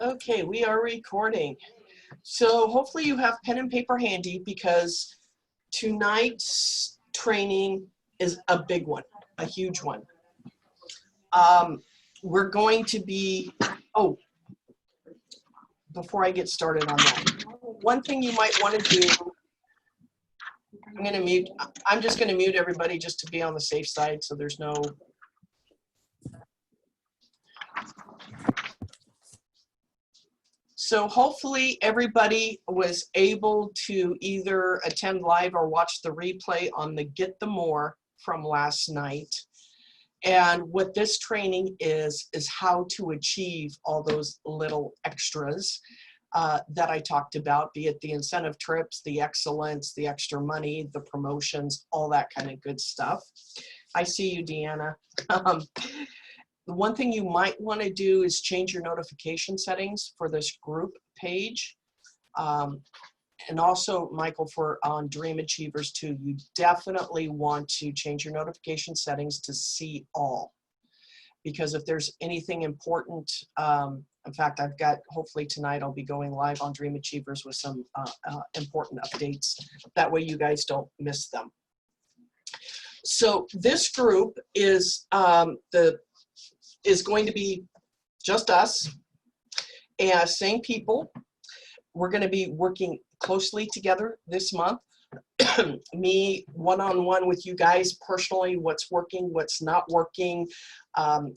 Okay, we are recording. So hopefully you have pen and paper handy because tonight's training is a big one, a huge one. We're going to be, oh, before I get started on that, one thing you might want to do, I'm just going to mute everybody just to be on the safe side so there's no. So hopefully everybody was able to either attend live or watch the replay on the Get the More from last night. And what this training is how to achieve all those little extras that I talked about, be it the incentive trips, the excellence, the extra money, the promotions, all that kind of good stuff. I see you, Deanna. The one thing you might want to do is change your notification settings for this group page. And also, Michael, for on Dream Achievers too, you definitely want to change your notification settings to see all. Because if there's anything important, in fact, I've got, hopefully tonight I'll be going live on Dream Achievers with some important updates. That way you guys don't miss them. So this group is going to be just us, and same people. We're going to be working closely together this month. Me one-on-one with you guys personally, what's working, what's not working,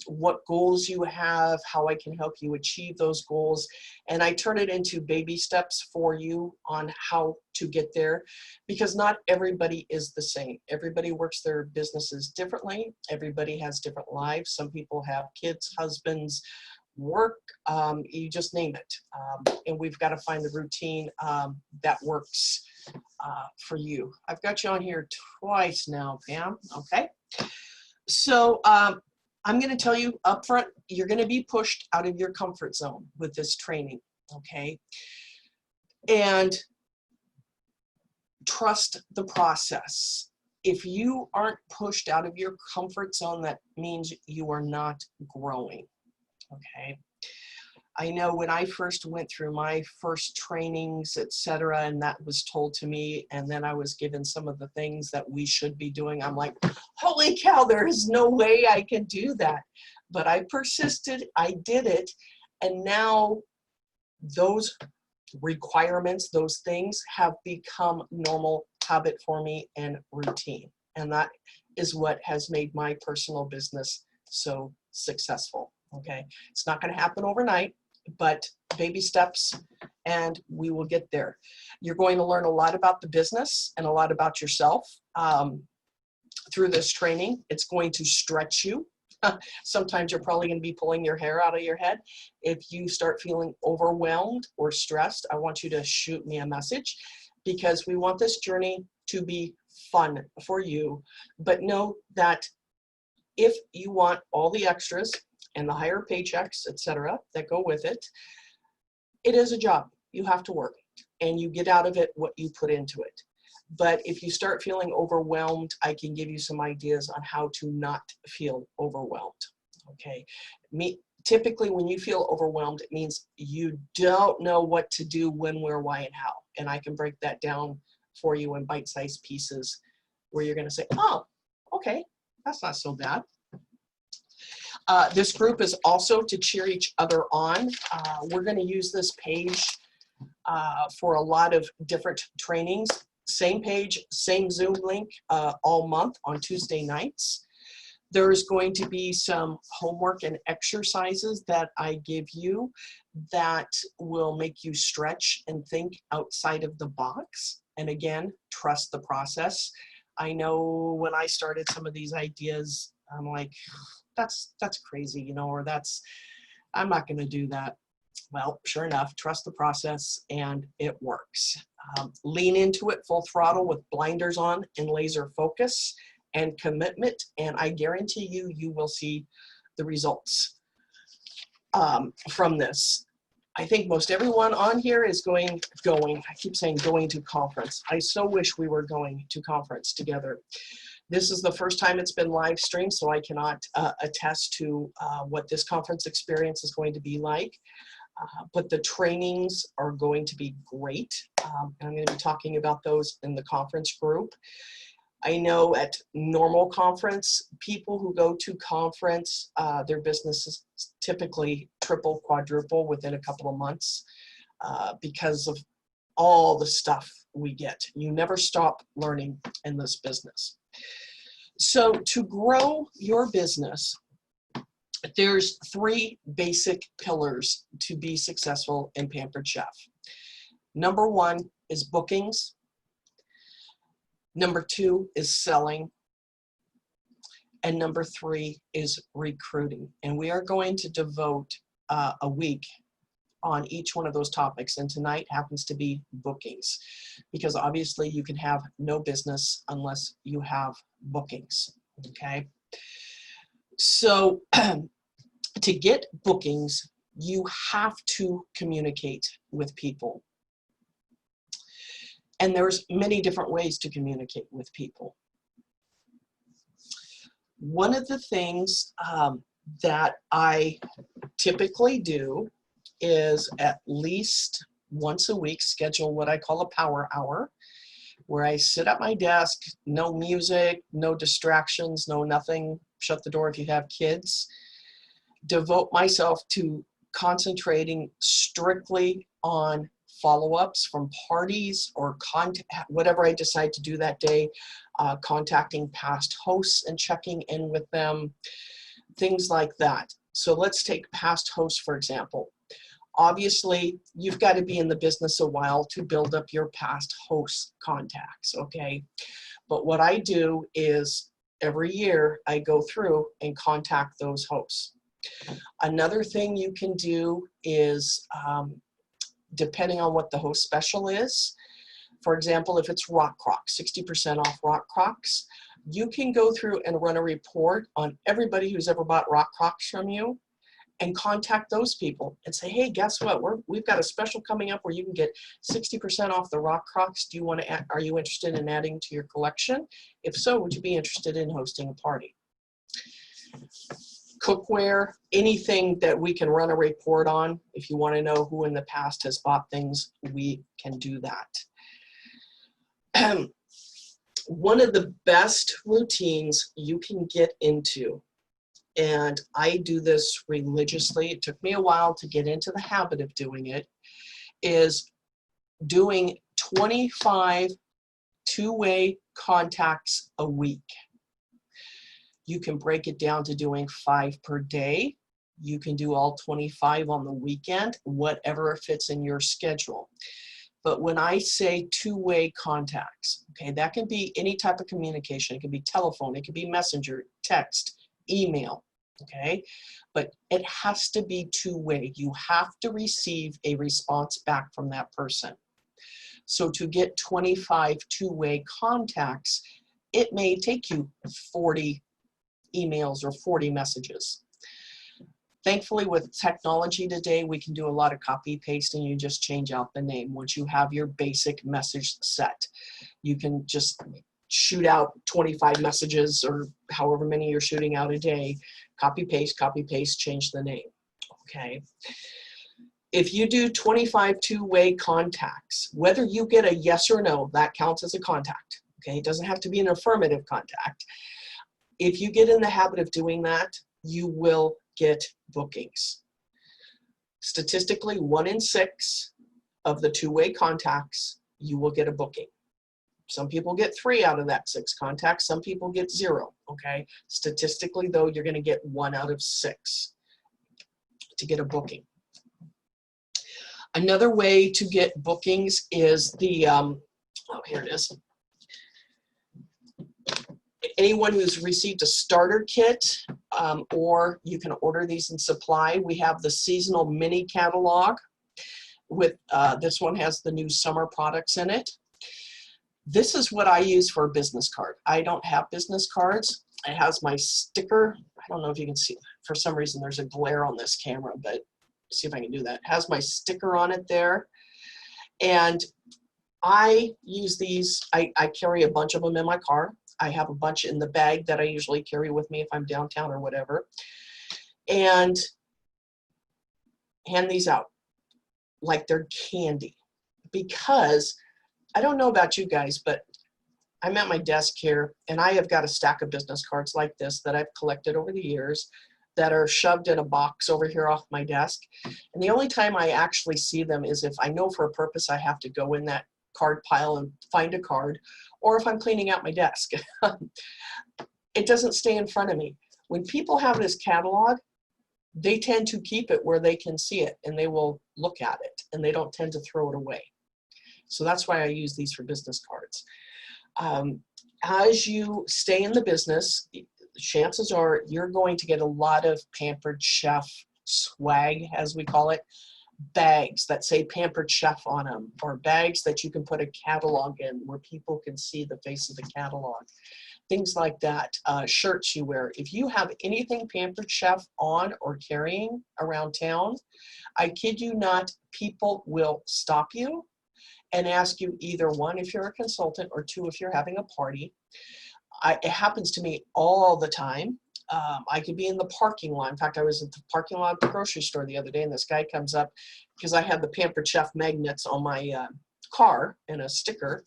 what goals you have, how I can help you achieve those goals. And I turn it into baby steps for you on how to get there, because not everybody is the same. Everybody works their businesses differently. Everybody has different lives. Some people have kids, husbands, work, you just name it. And we've got to find the routine that works for you. I've got you on here twice now, Pam. Okay. So I'm going to tell you up front, you're going to be pushed out of your comfort zone with this training. Okay. And trust the process. If you aren't pushed out of your comfort zone, that means you are not growing. Okay. I know when I first went through my first trainings, etc., and that was told to me, and then I was given some of the things that we should be doing, I'm like, holy cow, there is no way I can do that. But I persisted, I did it, and now those requirements, those things have become normal habit for me and routine. And that is what has made my personal business so successful. Okay, it's not going to happen overnight, but baby steps, and we will get there. You're going to learn a lot about the business and a lot about yourself through this training. It's going to stretch you. Sometimes you're probably going to be pulling your hair out of your head. If you start feeling overwhelmed or stressed, I want you to shoot me a message, because we want this journey to be fun for you. But know that if you want all the extras and the higher paychecks, etc., that go with it, it is a job. You have to work, and you get out of it what you put into it. But if you start feeling overwhelmed, I can give you some ideas on how to not feel overwhelmed. Okay. Typically, when you feel overwhelmed, it means you don't know what to do, when, where, why, and how. And I can break that down for you in bite-sized pieces where you're going to say, oh, okay, that's not so bad. This group is also to cheer each other on. We're going to use this page for a lot of different trainings. Same page, same Zoom link all month on Tuesday nights. There's going to be some homework and exercises that I give you that will make you stretch and think outside of the box. And again, trust the process. I know when I started some of these ideas, I'm like, that's crazy, you know, or I'm not going to do that. Well, sure enough, trust the process, and it works. Lean into it full throttle with blinders on and laser focus and commitment, and I guarantee you, you will see the results from this. I think most everyone on here is going, I keep saying going to conference. I so wish we were going to conference together. This is the first time it's been live streamed, so I cannot attest to what this conference experience is going to be like. but the trainings are going to be great. And I'm going to be talking about those in the conference group. I know at normal conference, people who go to conference, their businesses typically triple, quadruple within a couple of months because of all the stuff we get. You never stop learning in this business. So to grow your business, there's 3 basic pillars to be successful in Pampered Chef. Number 1 is bookings. Number 2 is selling. And number 3 is recruiting. And we are going to devote a week on each one of those topics. And tonight happens to be bookings, because obviously you can have no business unless you have bookings, okay? So to get bookings, you have to communicate with people. And there's many different ways to communicate with people. One of the things that I typically do is at least once a week schedule what I call a power hour, where I sit at my desk, no music, no distractions, no nothing, shut the door if you have kids, devote myself to concentrating strictly on follow-ups from parties or whatever I decide to do that day, contacting past hosts and checking in with them, things like that. So let's take past hosts, for example. Obviously, you've got to be in the business a while to build up your past host contacts, okay? But what I do is every year I go through and contact those hosts. Another thing you can do is, depending on what the host special is, for example, if it's Rock Crocs, 60% off Rock Crocs, you can go through and run a report on everybody who's ever bought Rock Crocs from you and contact those people and say, hey, guess what? We've got a special coming up where you can get 60% off the Rock Crocs. Do you want to are you interested in adding to your collection? If so, would you be interested in hosting a party? Cookware, anything that we can run a report on. If you want to know who in the past has bought things, we can do that. One of the best routines you can get into, and I do this religiously, it took me a while to get into the habit of doing it, is doing 25 two-way contacts a week. You can break it down to doing 5 per day. You can do all 25 on the weekend, whatever fits in your schedule. But when I say two-way contacts, okay, that can be any type of communication. It can be telephone, it can be messenger, text, email, okay? But it has to be two-way. You have to receive a response back from that person. So to get 25 two-way contacts, it may take you 40 emails or 40 messages. Thankfully, with technology today, we can do a lot of copy paste and you just change out the name. Once you have your basic message set, you can just shoot out 25 messages or however many you're shooting out a day, copy paste, change the name, okay? If you do 25 two-way contacts, whether you get a yes or no, that counts as a contact, okay? It doesn't have to be an affirmative contact. If you get in the habit of doing that, you will get bookings. Statistically, 1 in 6 of the two-way contacts, you will get a booking. Some people get 3 out of that 6 contacts. Some people get 0, okay? Statistically, though, you're going to get 1 out of 6 to get a booking. Another way to get bookings is the, oh, here it is. Anyone who's received a starter kit, or you can order these in supply. We have the seasonal mini catalog with, this one has the new summer products in it. This is what I use for a business card. I don't have business cards. It has my sticker. I don't know if you can see, for some reason there's a glare on this camera, but see if I can do that. It has my sticker on it there. And I use these, I carry a bunch of them in my car. I have a bunch in the bag that I usually carry with me if I'm downtown or whatever. And hand these out. like they're candy. Because I don't know about you guys, but I'm at my desk here and I have got a stack of business cards like this that I've collected over the years that are shoved in a box over here off my desk. And the only time I actually see them is if I know for a purpose I have to go in that card pile and find a card, or if I'm cleaning out my desk. It doesn't stay in front of me. When people have this catalog, they tend to keep it where they can see it and they will look at it and they don't tend to throw it away. So that's why I use these for business cards. As you stay in the business, chances are you're going to get a lot of Pampered Chef swag, as we call it, bags that say Pampered Chef on them, or bags that you can put a catalog in where people can see the face of the catalog. Things like that, shirts you wear. If you have anything Pampered Chef on or carrying around town, I kid you not, people will stop you and ask you either one, if you're a consultant, or two, if you're having a party. It happens to me all the time. I could be in the parking lot. In fact, I was at the parking lot at the grocery store the other day, and this guy comes up because I had the Pampered Chef magnets on my car and a sticker.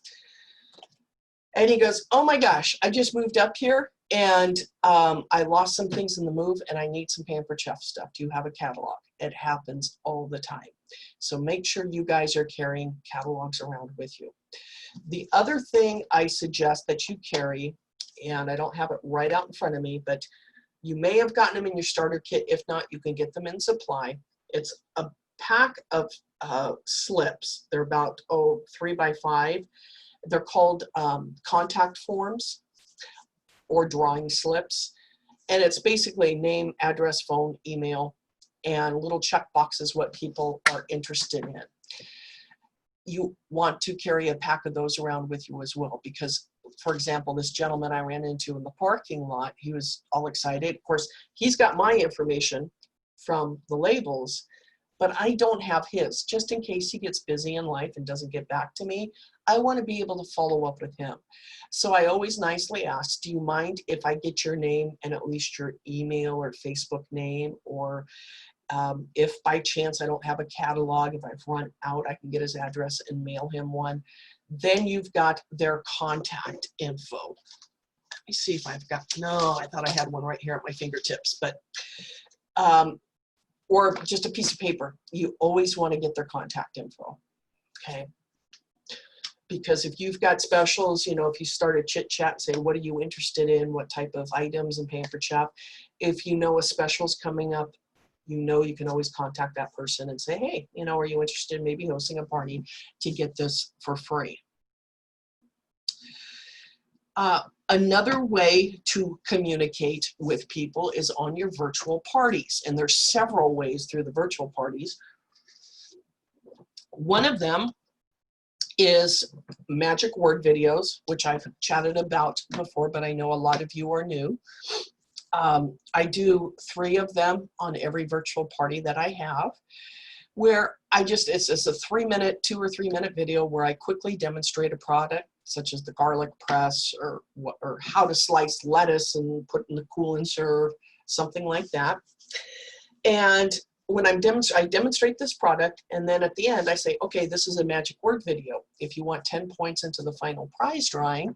And he goes, oh my gosh, I just moved up here and I lost some things in the move and I need some Pampered Chef stuff. Do you have a catalog? It happens all the time. So make sure you guys are carrying catalogs around with you. The other thing I suggest that you carry, and I don't have it right out in front of me, but you may have gotten them in your starter kit. If not, you can get them in supply. It's a pack of slips. They're about 3 by 5. They're called contact forms or drawing slips. And it's basically name, address, phone, email, and little check boxes what people are interested in. You want to carry a pack of those around with you as well, because, for example, this gentleman I ran into in the parking lot, he was all excited. Of course, he's got my information from the labels, but I don't have his. Just in case he gets busy in life and doesn't get back to me, I want to be able to follow up with him. So I always nicely ask, do you mind if I get your name and at least your email or Facebook name? Or if by chance I don't have a catalog, if I've run out, I can get his address and mail him one. Then you've got their contact info. Let me see if I've got, no, I thought I had one right here at my fingertips, but or just a piece of paper. You always want to get their contact info, okay? Because if you've got specials, you know, if you start a chit chat and say, what are you interested in? What type of items in Pampered Chef? If you know a special's coming up, you know you can always contact that person and say, hey, you know, are you interested in maybe hosting a party to get this for free? Another way to communicate with people is on your virtual parties. And there's several ways through the virtual parties. One of them is magic word videos, which I've chatted about before, but I know a lot of you are new. I do 3 of them on every virtual party that I have, where it's a 3-minute, 2 or 3 minute video where I quickly demonstrate a product, such as the garlic press, or how to slice lettuce and put in the cool and serve, something like that. And when I demonstrate this product, and then at the end I say, okay, this is a magic word video. If you want 10 points into the final prize drawing,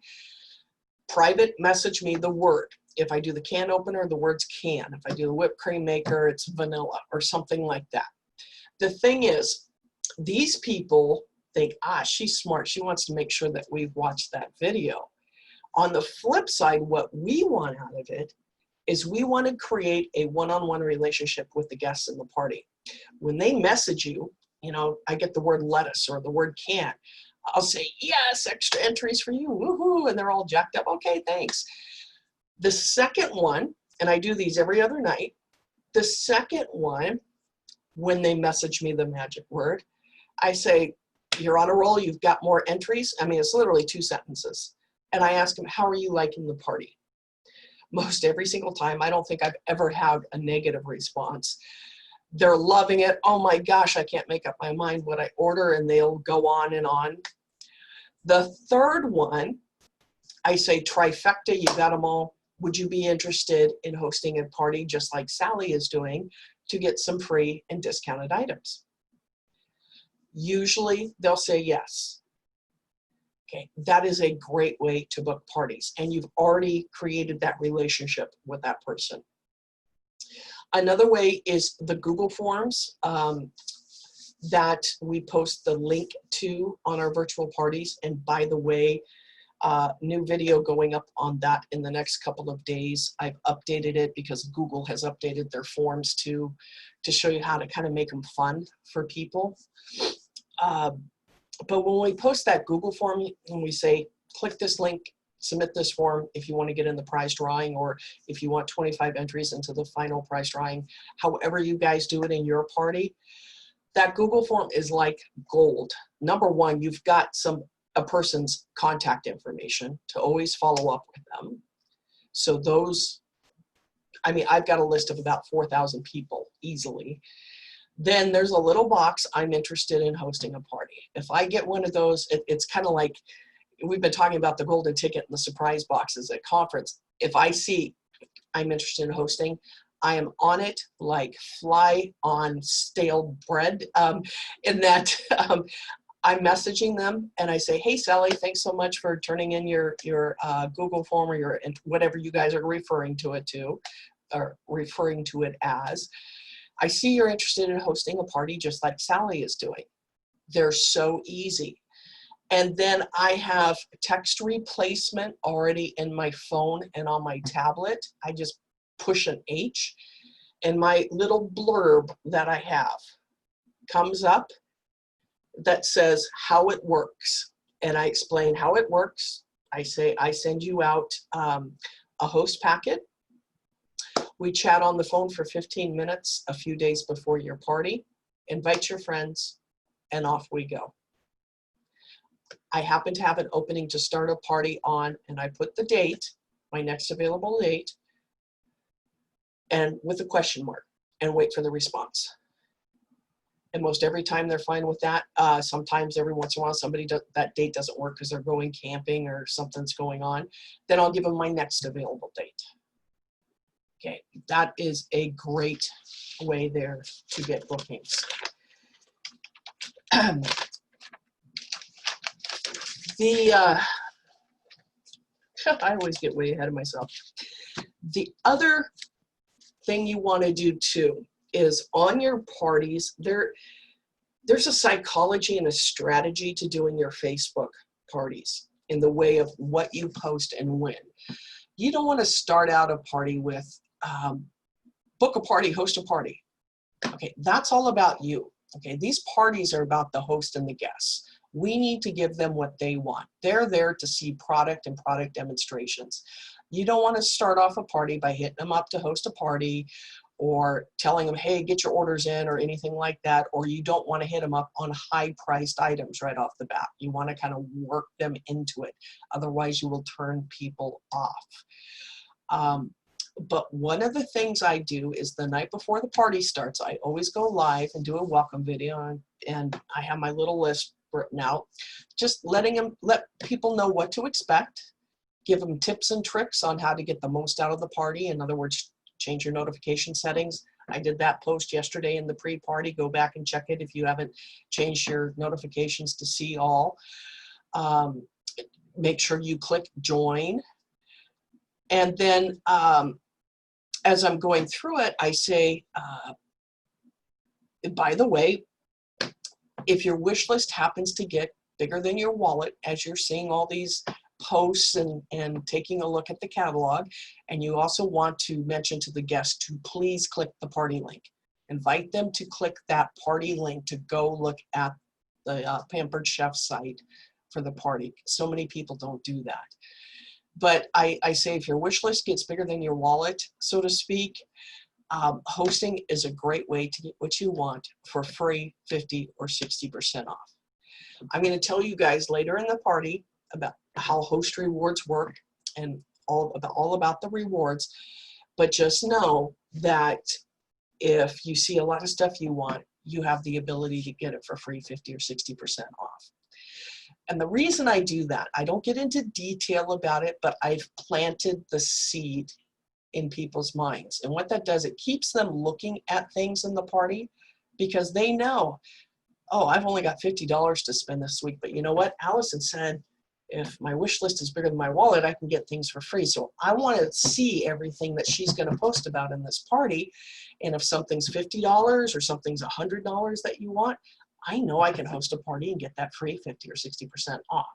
private message me the word. If I do the can opener, the word's can. If I do the whipped cream maker, it's vanilla, or something like that. The thing is, these people think, she's smart. She wants to make sure that we've watched that video. On the flip side, what we want out of it is we want to create a one-on-one relationship with the guests in the party. When they message you, you know, I get the word lettuce or the word can, I'll say, yes, extra entries for you, woohoo, and they're all jacked up. Okay, thanks. The second one, and I do these every other night, the second one, when they message me the magic word, I say, you're on a roll, you've got more entries. I mean, it's literally 2 sentences. And I ask them, how are you liking the party? Most every single time, I don't think I've ever had a negative response. They're loving it. Oh my gosh, I can't make up my mind what I order, and they'll go on and on. The third one, I say, trifecta, you got them all. Would you be interested in hosting a party just like Sally is doing to get some free and discounted items? Usually they'll say yes. Okay, that is a great way to book parties, and you've already created that relationship with that person. Another way is the Google Forms that we post the link to on our virtual parties. And by the way, new video going up on that in the next couple of days. I've updated it because Google has updated their forms to show you how to kind of make them fun for people. But when we post that Google form and we say, click this link, submit this form if you want to get in the prize drawing, or if you want 25 entries into the final prize drawing, however you guys do it in your party, that Google form is like gold. Number one, you've got a person's contact information to always follow up with them. So those, I mean, I've got a list of about 4,000 people easily. Then there's a little box, I'm interested in hosting a party. If I get one of those, it's kind of like, we've been talking about the golden ticket and the surprise boxes at conference. If I see I'm interested in hosting, I am on it like fly on stale bread, in that I'm messaging them and I say, hey, Sally, thanks so much for turning in your Google form, or whatever you guys are referring to it as. I see you're interested in hosting a party just like Sally is doing. They're so easy. And then I have text replacement already in my phone and on my tablet. I just push an H, and my little blurb that I have comes up that says how it works. And I explain how it works. I say, I send you out a host packet. We chat on the phone for 15 minutes a few days before your party, invite your friends, and off we go. I happen to have an opening to start a party on, and I put the date, my next available date, and with a question mark, and wait for the response. And most every time they're fine with that. Sometimes every once in a while that date doesn't work because they're going camping or something's going on. Then I'll give them my next available date. Okay, that is a great way there to get bookings. I always get way ahead of myself. The other thing you want to do too is on your parties, there's a psychology and a strategy to doing your Facebook parties in the way of what you post and when. You don't want to start out a party with book a party, host a party. Okay, that's all about you. Okay, these parties are about the host and the guests. We need to give them what they want. They're there to see product and product demonstrations. You don't want to start off a party by hitting them up to host a party or telling them, hey, get your orders in, or anything like that. Or you don't want to hit them up on high-priced items right off the bat. You want to kind of work them into it. Otherwise, you will turn people off. But one of the things I do is the night before the party starts, I always go live and do a welcome video, and I have my little list written out, just let people know what to expect, give them tips and tricks on how to get the most out of the party. In other words, change your notification settings. I did that post yesterday in the pre-party. Go back and check it if you haven't changed your notifications to see all. Make sure you click join. And then as I'm going through it, I say, by the way, if your wish list happens to get bigger than your wallet as you're seeing all these posts and taking a look at the catalog, and you also want to mention to the guests to please click the party link. Invite them to click that party link to go look at the Pampered Chef site for the party. So many people don't do that. But I say if your wish list gets bigger than your wallet, so to speak, hosting is a great way to get what you want for free, 50 or 60% off. I'm going to tell you guys later in the party about how host rewards work and all about the rewards. But just know that if you see a lot of stuff you want, you have the ability to get it for free, 50 or 60% off. And the reason I do that, I don't get into detail about it, but I've planted the seed in people's minds. And what that does, it keeps them looking at things in the party because they know oh, I've only got $50 to spend this week, but you know what? Allison said, if my wish list is bigger than my wallet, I can get things for free. So I want to see everything that she's going to post about in this party. And if something's $50 or something's $100 that you want, I know I can host a party and get that free 50 or 60% off.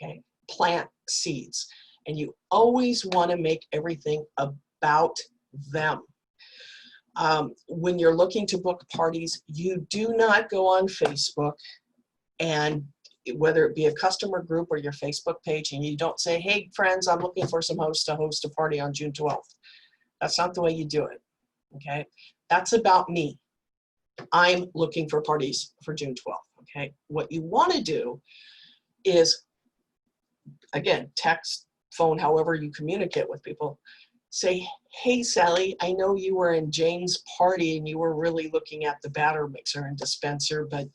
Okay, plant seeds. And you always want to make everything about them. When you're looking to book parties, you do not go on Facebook, and whether it be a customer group or your Facebook page, and you don't say, hey friends, I'm looking for some hosts to host a party on June 12th. That's not the way you do it. Okay, that's about me. I'm looking for parties for June 12th. Okay, what you want to do is, again, text, phone, however you communicate with people, say, hey Sally, I know you were in Jane's party and you were really looking at the batter mixer and dispenser, but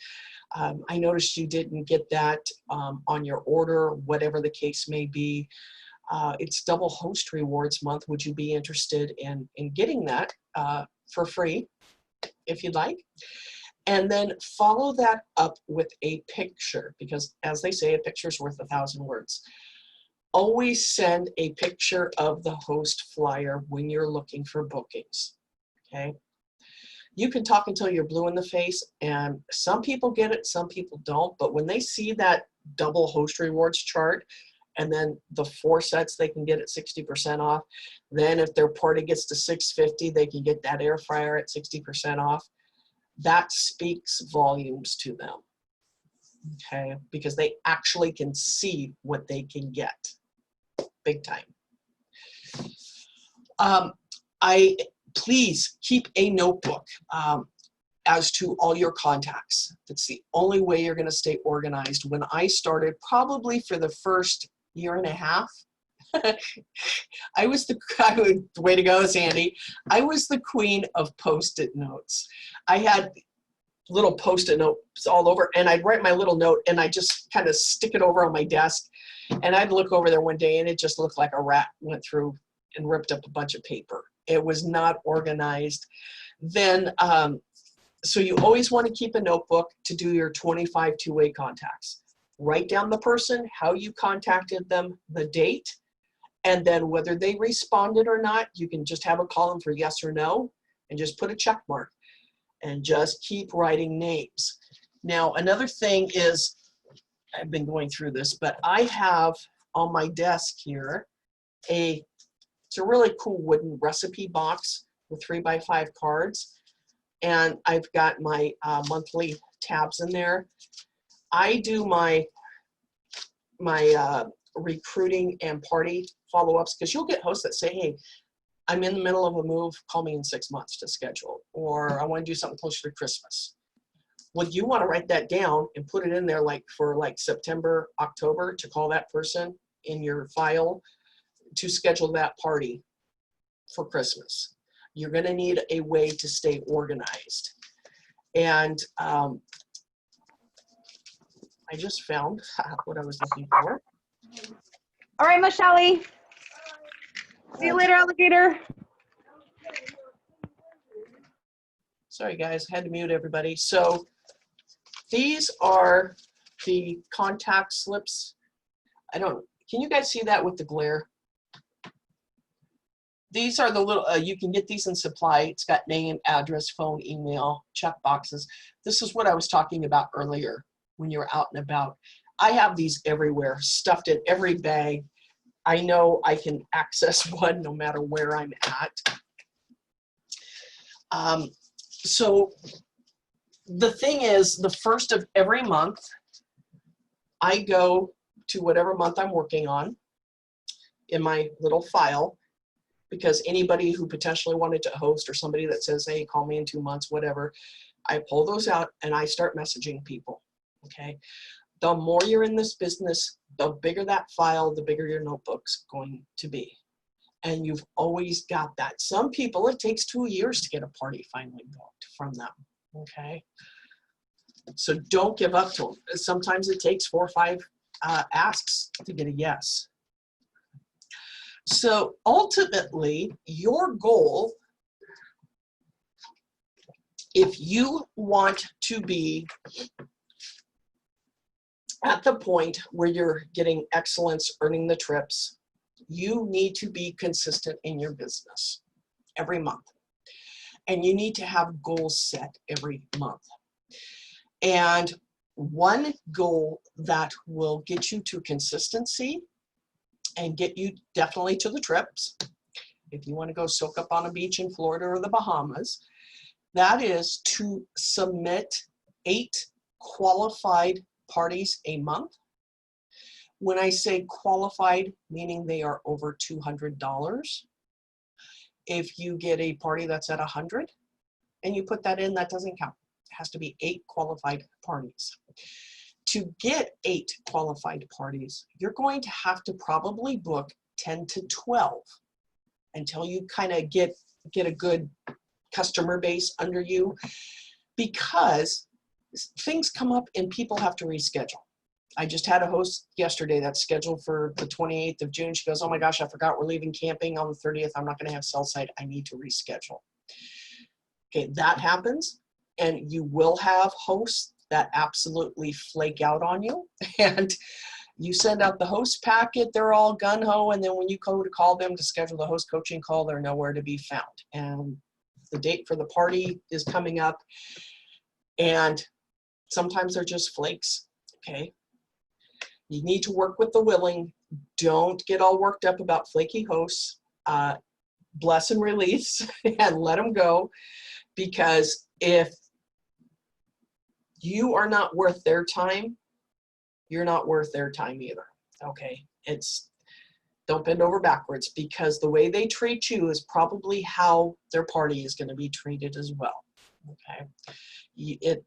I noticed you didn't get that on your order, whatever the case may be. It's double host rewards month. Would you be interested in getting that for free if you'd like? And then follow that up with a picture, because as they say, a picture's worth 1,000 words. Always send a picture of the host flyer when you're looking for bookings, okay? You can talk until you're blue in the face, and some people get it, some people don't, but when they see that double host rewards chart, and then the 4 sets they can get at 60% off, then if their party gets to 650, they can get that air fryer at 60% off. That speaks volumes to them, okay? Because they actually can see what they can get, big time. Please keep a notebook as to all your contacts. That's the only way you're going to stay organized. When I started, probably for the first year and a half, I was way to go, Sandy. I was the queen of Post-it notes. I had little Post-it notes all over, and I'd write my little note and I just kind of stick it over on my desk, and I'd look over there one day and it just looked like a rat went through and ripped up a bunch of paper. It was not organized. Then, so you always want to keep a notebook to do your 25 two-way contacts. Write down the person, how you contacted them, the date, and then whether they responded or not, you can just have a column for yes or no and just put a check mark and just keep writing names. Now, another thing is, I've been going through this, but I have on my desk here it's a really cool wooden recipe box with 3x5 cards. And I've got my monthly tabs in there. I do my recruiting and party follow-ups, because you'll get hosts that say, hey, I'm in the middle of a move, call me in 6 months to schedule, or I want to do something closer to Christmas. Well, you want to write that down and put it in there for September, October, to call that person in your file to schedule that party for Christmas. You're going to need a way to stay organized. And I just found what I was looking for. All right, Michelle. See you later, alligator. Sorry, guys, I had to mute everybody. So these are the contact slips. Can you guys see that with the glare? These are the little, you can get these in supply. It's got name, address, phone, email, check boxes. This is what I was talking about earlier when you were out and about. I have these everywhere, stuffed in every bag. I know I can access one no matter where I'm at. So the thing is, the first of every month, I go to whatever month I'm working on in my little file, because anybody who potentially wanted to host, or somebody that says, hey, call me in 2 months, whatever, I pull those out and I start messaging people, okay? The more you're in this business, the bigger that file, the bigger your notebook's going to be. And you've always got that. Some people, it takes 2 years to get a party finally booked from them, okay? So don't give up to them. Sometimes it takes 4 or 5 asks to get a yes. So ultimately, your goal, if you want to be at the point where you're getting excellence, earning the trips, you need to be consistent in your business every month. And you need to have goals set every month. And one goal that will get you to consistency and get you definitely to the trips, if you want to go soak up on a beach in Florida or the Bahamas, that is to submit 8 qualified parties a month. When I say qualified, meaning they are over $200. If you get a party that's at 100 and you put that in, that doesn't count. It has to be 8 qualified parties. To get 8 qualified parties, you're going to have to probably book 10 to 12 until you kind of get a good customer base under you, because things come up and people have to reschedule. I just had a host yesterday that's scheduled for the 28th of June. She goes, oh my gosh, I forgot we're leaving camping on the 30th. I'm not going to have cell site. I need to reschedule. Okay, that happens. And you will have hosts that absolutely flake out on you. And you send out the host packet, they're all gung-ho. And then when you go to call them to schedule the host coaching call, they're nowhere to be found. And the date for the party is coming up. And sometimes they're just flakes, okay? You need to work with the willing. Don't get all worked up about flaky hosts. Bless and release and let them go, because if you are not worth their time, you're not worth their time either, okay? Don't bend over backwards, because the way they treat you is probably how their party is going to be treated as well, okay?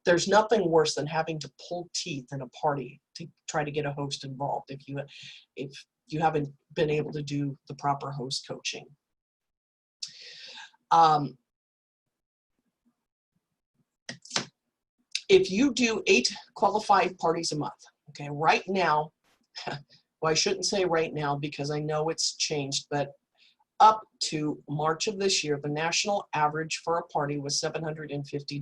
There's nothing worse than having to pull teeth in a party to try to get a host involved if you haven't been able to do the proper host coaching. If you do 8 qualified parties a month, okay, right now, well, I shouldn't say right now because I know it's changed, but up to March of this year, the national average for a party was $750.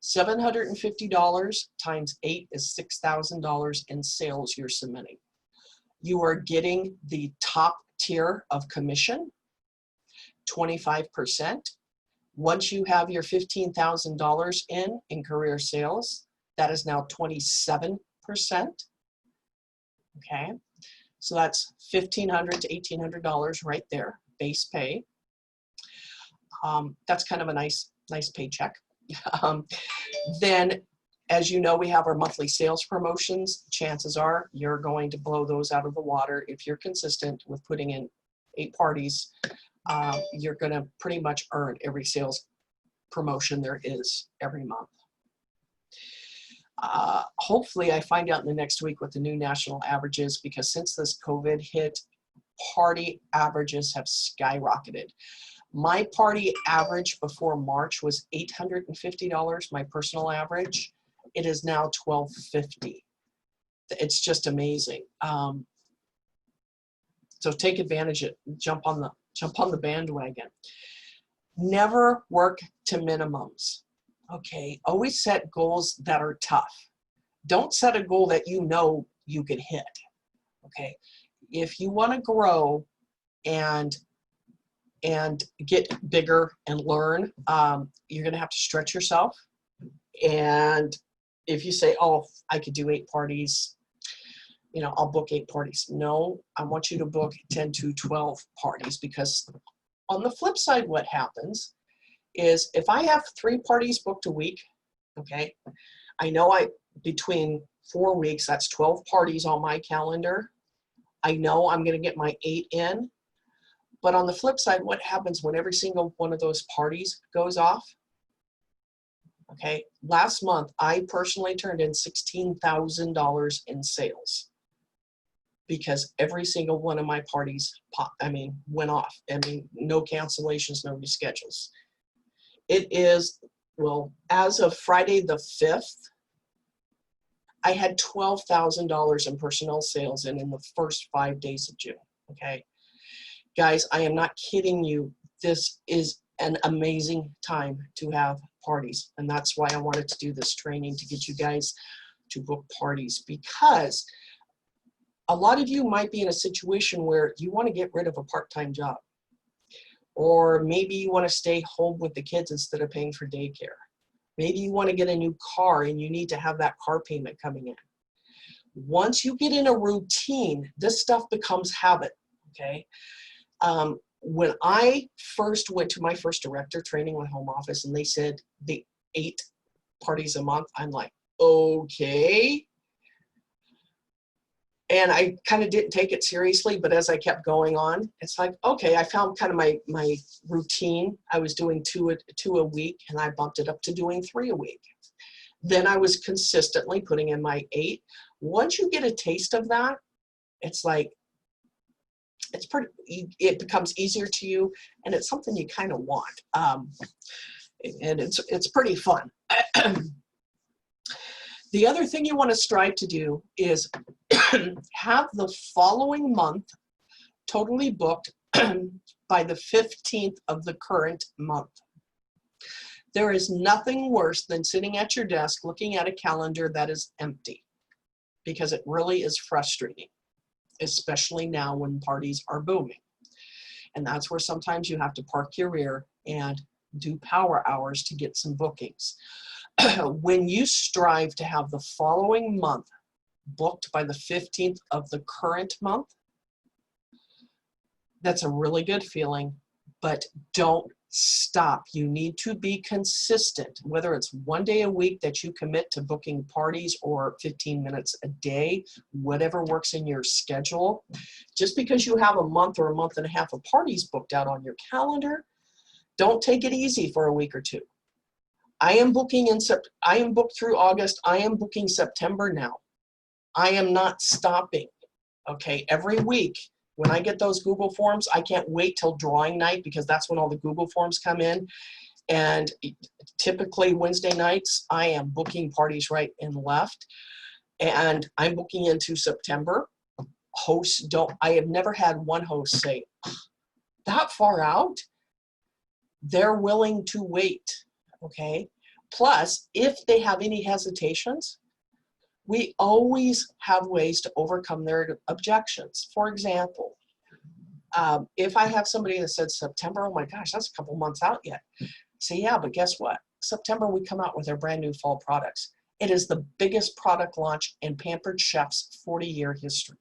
$750 times 8 is $6,000 in sales you're submitting. You are getting the top tier of commission, 25%. Once you have your $15,000 in career sales, that is now 27%. Okay, so that's $1,500 to $1,800 right there, base pay. That's kind of a nice paycheck. Then, as you know, we have our monthly sales promotions. Chances are you're going to blow those out of the water if you're consistent with putting in 8 parties. You're going to pretty much earn every sales promotion there is every month. Hopefully I find out in the next week what the new national average is, because since this COVID hit, party averages have skyrocketed. My party average before March was $850, my personal average. It is now $1,250. It's just amazing. So take advantage of it. Jump on the bandwagon. Never work to minimums. Okay, always set goals that are tough. Don't set a goal that you know you could hit. Okay, if you want to grow and get bigger and learn, you're going to have to stretch yourself. And if you say, oh, I could do 8 parties, you know, I'll book 8 parties. No, I want you to book 10 to 12 parties, because on the flip side, what happens is if I have 3 parties booked a week, okay, I know between 4 weeks, that's 12 parties on my calendar. I know I'm going to get my 8 in. But on the flip side, what happens when every single one of those parties goes off? Okay, last month, I personally turned in $16,000 in sales because every single one of my parties went off. I mean, no cancellations, no reschedules. It is, well, as of Friday the 5th, I had $12,000 in personnel sales in the first 5 days of June, okay? Guys, I am not kidding you. This is an amazing time to have parties. And that's why I wanted to do this training, to get you guys to book parties, because a lot of you might be in a situation where you want to get rid of a part-time job, or maybe you want to stay home with the kids instead of paying for daycare. Maybe you want to get a new car and you need to have that car payment coming in. Once you get in a routine, this stuff becomes habit, okay? When I first went to my first director training with home office and they said the 8 parties a month, I'm like, okay. And I kind of didn't take it seriously, but as I kept going on, it's like, okay, I found kind of my routine. I was doing two a week, and I bumped it up to doing 3 a week. Then I was consistently putting in my 8. Once you get a taste of that, it's like, it becomes easier to you, and it's something you kind of want. And it's pretty fun. The other thing you want to strive to do is have the following month totally booked by the 15th of the current month. There is nothing worse than sitting at your desk looking at a calendar that is empty, because it really is frustrating, especially now when parties are booming. And that's where sometimes you have to park your rear and do power hours to get some bookings. When you strive to have the following month booked by the 15th of the current month, that's a really good feeling, but don't stop. You need to be consistent, whether it's 1 day a week that you commit to booking parties or 15 minutes a day, whatever works in your schedule. Just because you have a month or a month and a half of parties booked out on your calendar, don't take it easy for a week or 2. I am booked through August. I am booking September now. I am not stopping, okay? Every week when I get those Google Forms, I can't wait till drawing night, because that's when all the Google Forms come in. And typically Wednesday nights, I am booking parties right and left. And I'm booking into September. Hosts don't, I have never had one host say, that far out? They're willing to wait. Okay. Plus, if they have any hesitations, we always have ways to overcome their objections. For example, if I have somebody that said September, oh my gosh, that's a couple months out yet. Say, yeah, but guess what? September, we come out with our brand new fall products. It is the biggest product launch in Pampered Chef's 40-year history.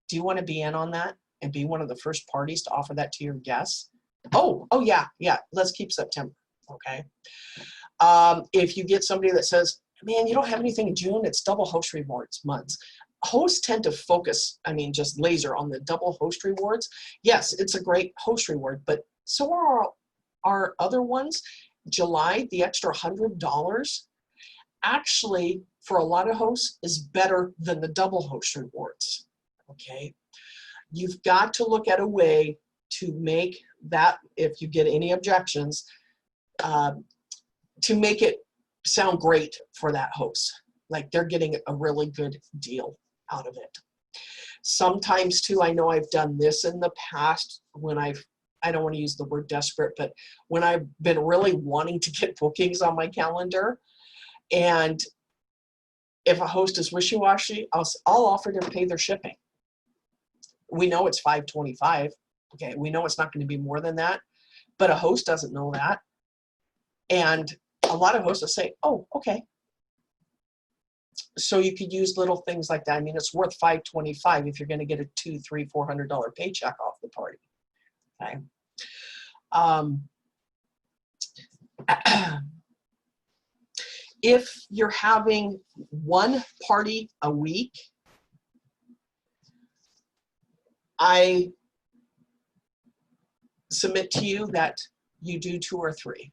Do you want to be in on that and be one of the first parties to offer that to your guests? Oh yeah, let's keep September. Okay. If you get somebody that says, man, you don't have anything in June, it's double host rewards months. Hosts tend to focus, just laser on the double host rewards. Yes, it's a great host reward, but so are our other ones. July, the extra $100, actually, for a lot of hosts, is better than the double host rewards. Okay. You've got to look at a way to make that, if you get any objections, to make it sound great for that host. Like they're getting a really good deal out of it. Sometimes too, I know I've done this in the past when I don't want to use the word desperate, but when I've been really wanting to get bookings on my calendar, and if a host is wishy-washy, I'll offer to pay their shipping. We know it's $5.25. Okay, we know it's not going to be more than that, but a host doesn't know that. And a lot of hosts will say, oh, okay. So you could use little things like that. It's worth $5.25 if you're going to get a $200, $300, $400 paycheck off the party. Okay. If you're having 1 party a week, I submit to you that you do 2 or 3,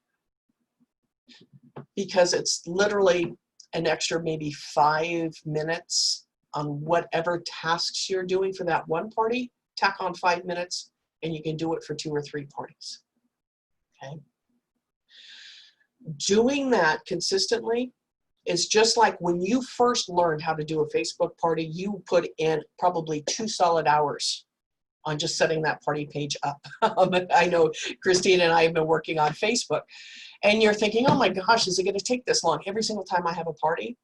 because it's literally an extra maybe 5 minutes on whatever tasks you're doing for that one party. Tack on 5 minutes and you can do it for 2 or 3 parties. Okay. Doing that consistently is just like when you first learned how to do a Facebook party, you put in probably 2 solid hours on just setting that party page up. I know Christine and I have been working on Facebook, and you're thinking, oh my gosh, is it going to take this long every single time I have a party?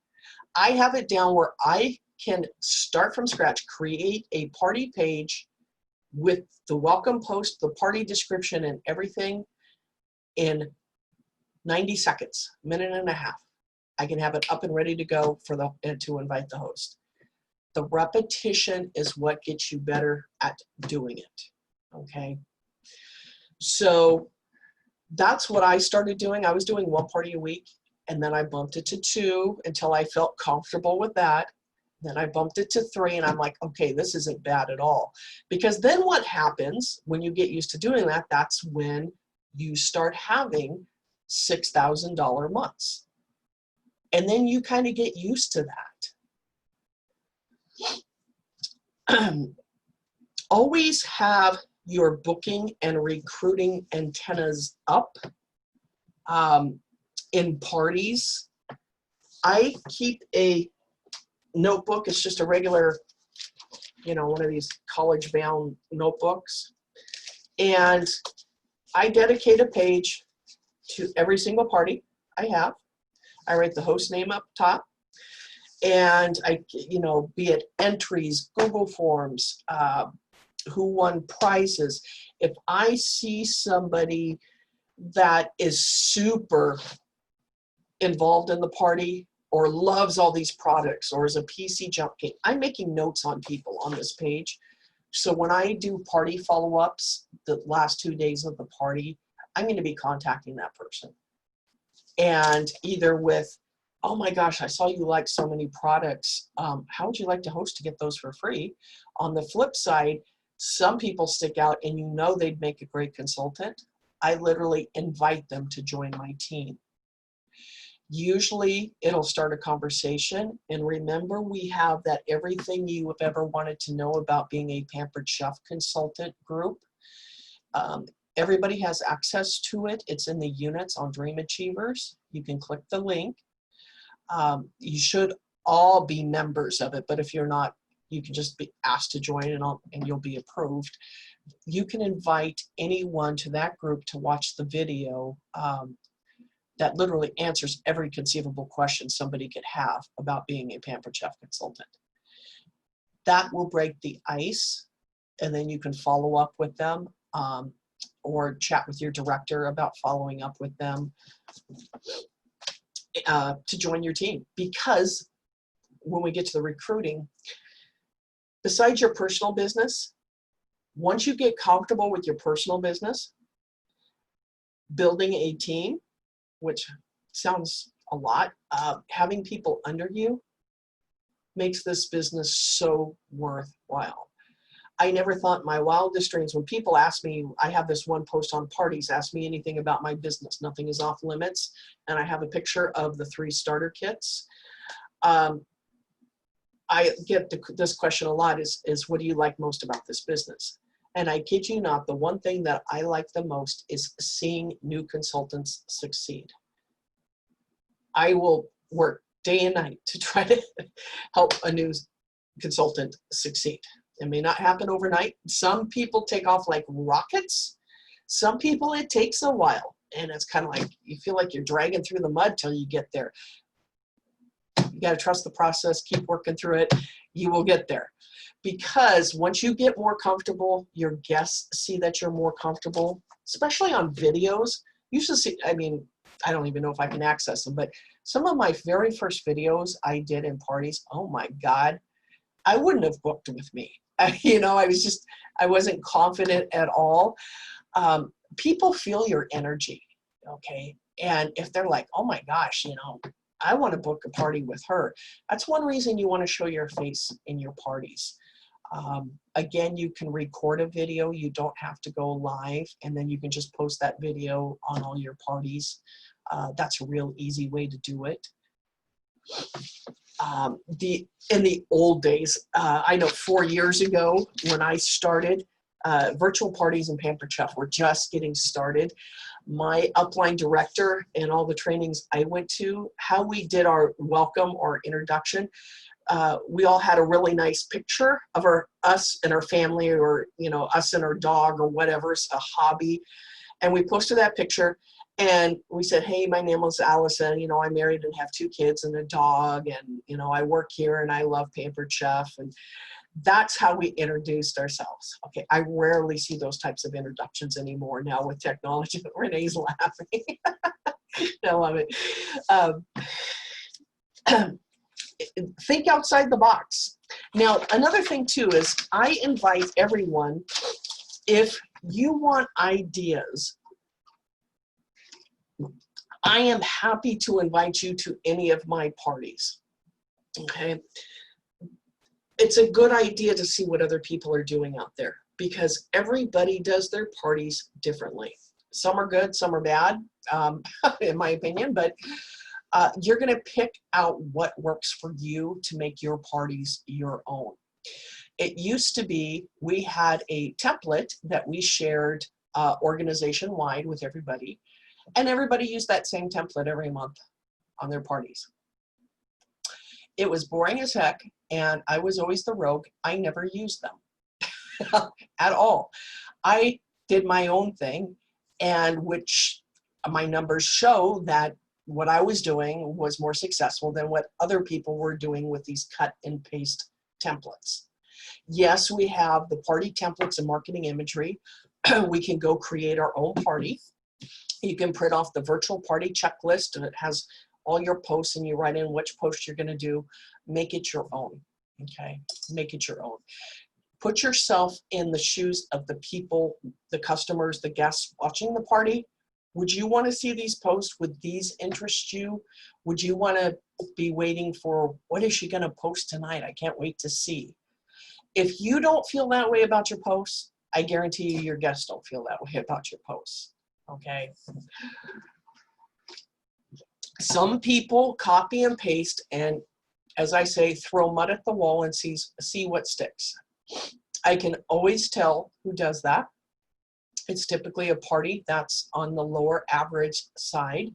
I have it down where I can start from scratch, create a party page with the welcome post, the party description, and everything in 90 seconds, minute and a half. I can have it up and ready to go for to invite the host. The repetition is what gets you better at doing it, okay? So that's what I started doing. I was doing 1 party a week, and then I bumped it to 2 until I felt comfortable with that. Then I bumped it to 3, and I'm like, okay, this isn't bad at all. Because then what happens when you get used to doing that, that's when you start having $6,000 months. And then you kind of get used to that. Always have your booking and recruiting antennas up. In parties, I keep a notebook. It's just a regular, one of these college-bound notebooks. And I dedicate a page to every single party I have. I write the host name up top. And I, be it entries, Google Forms, who won prizes. If I see somebody that is super involved in the party or loves all these products or is a PC junkie, I'm making notes on people on this page. So when I do party follow-ups, the last 2 days of the party, I'm going to be contacting that person. And either with, oh my gosh, I saw you like so many products. How would you like to host to get those for free? On the flip side, some people stick out and they'd make a great consultant. I literally invite them to join my team. Usually it'll start a conversation. And remember, we have that everything you have ever wanted to know about being a Pampered Chef consultant group. Everybody has access to it. It's in the units on Dream Achievers. You can click the link. You should all be members of it, but if you're not, you can just be asked to join and you'll be approved. You can invite anyone to that group to watch the video that literally answers every conceivable question somebody could have about being a Pampered Chef consultant. That will break the ice, and then you can follow up with them or chat with your director about following up with them to join your team. Because when we get to the recruiting, besides your personal business, once you get comfortable with your personal business, building a team, which sounds a lot, having people under you makes this business so worthwhile. I never thought in my wildest dreams, when people ask me, I have this one post on parties, ask me anything about my business, nothing is off limits, and I have a picture of the 3 starter kits. I get this question a lot is what do you like most about this business? And I kid you not, the one thing that I like the most is seeing new consultants succeed. I will work day and night to try to help a new consultant succeed. It may not happen overnight. Some people take off like rockets. Some people, it takes a while. And it's kind of like, you feel like you're dragging through the mud till you get there. You got to trust the process, keep working through it. You will get there. Because once you get more comfortable, your guests see that you're more comfortable, especially on videos. You should see, I mean, I don't even know if I can access them, but some of my very first videos I did in parties, oh my God, I wouldn't have booked with me. I wasn't confident at all. People feel your energy, okay? And if they're like, oh my gosh, I want to book a party with her. That's one reason you want to show your face in your parties. Again, you can record a video. You don't have to go live, and then you can just post that video on all your parties. That's a real easy way to do it. In the old days, I know 4 years ago when I started, virtual parties and Pampered Chef were just getting started. My upline director and all the trainings I went to, how we did our welcome or introduction, we all had a really nice picture of us and our family, or us and our dog, or whatever's a hobby, and we posted that picture. And we said, hey, my name is Allison. You know, I'm married and have 2 kids and a dog. And, you know, I work here and I love Pampered Chef. And that's how we introduced ourselves. Okay, I rarely see those types of introductions anymore now with technology. Renee's laughing. I love it. Think outside the box. Now, another thing too is I invite everyone, if you want ideas, I am happy to invite you to any of my parties. Okay. It's a good idea to see what other people are doing out there because everybody does their parties differently. Some are good, some are bad, in my opinion, but you're going to pick out what works for you to make your parties your own. It used to be we had a template that we shared organization-wide with everybody, and everybody used that same template every month on their parties. It was boring as heck, and I was always the rogue. I never used them at all. I did my own thing, and which my numbers show that what I was doing was more successful than what other people were doing with these cut and paste templates. Yes, we have the party templates and marketing imagery. We can go create our own party. You can print off the virtual party checklist, and it has all your posts, and you write in which post you're going to do. Make it your own. Okay, make it your own. Put yourself in the shoes of the people, the customers, the guests watching the party. Would you want to see these posts? Would these interest you? Would you want to be waiting for, what is she going to post tonight? I can't wait to see. If you don't feel that way about your posts, I guarantee you your guests don't feel that way about your posts. Okay. Some people copy and paste and, as I say, throw mud at the wall and see what sticks. I can always tell who does that. It's typically a party that's on the lower average side.